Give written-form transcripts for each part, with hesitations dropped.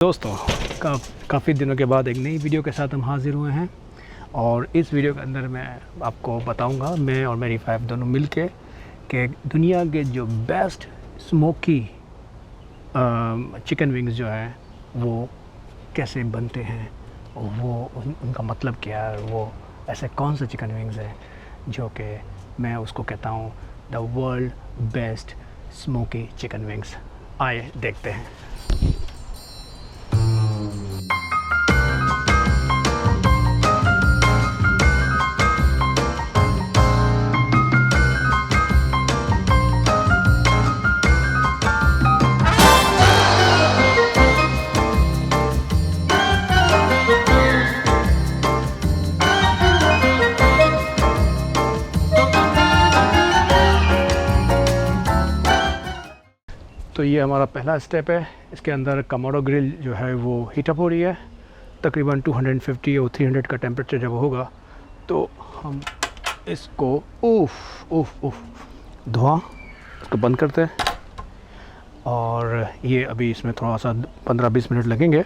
दोस्तों काफ़ी दिनों के बाद एक नई वीडियो के साथ हम हाज़िर हुए हैं और इस वीडियो के अंदर मैं आपको बताऊंगा, मैं और मेरी वाइफ दोनों मिलके कि दुनिया के जो बेस्ट स्मोकी चिकन विंग्स जो है वो कैसे बनते हैं और वो उनका मतलब क्या है, वो ऐसे कौन से चिकन विंग्स हैं जो कि मैं उसको कहता हूँ the world best smoky chicken wings. आइए देखते हैं। तो ये हमारा पहला स्टेप है। इसके अंदर कमाडो ग्रिल जो है वो हीटअप हो रही है। तकरीबन 250 और 300 का टेम्परेचर जब होगा तो हम इसको धुआं इसको बंद करते हैं और ये अभी इसमें थोड़ा सा 15-20 मिनट लगेंगे,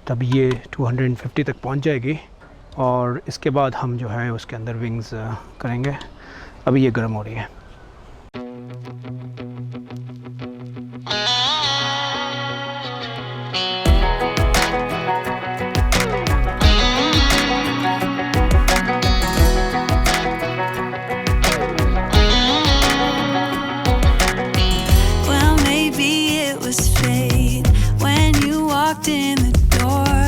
तब ये 250 तक पहुंच जाएगी और इसके बाद हम जो है उसके अंदर विंग्स करेंगे। अभी ये गर्म हो रही है। In the door,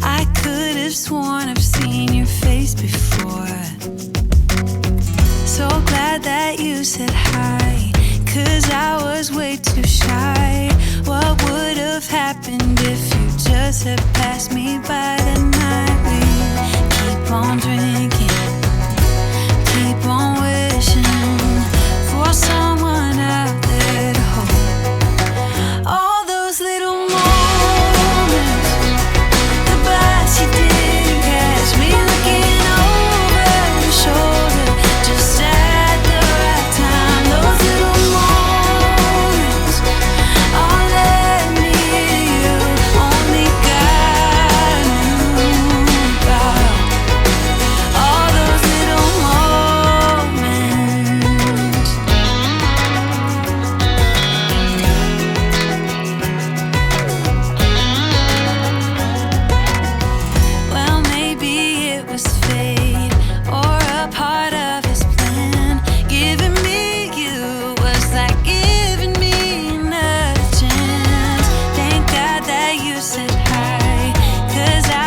I could have sworn I've seen your face before. So glad that you said hi, 'cause I was way too shy. What would have happened if you just had passed me by the night? We keep on drinking, keep on wishing for someone out there to hold. All those little said hi, 'cause I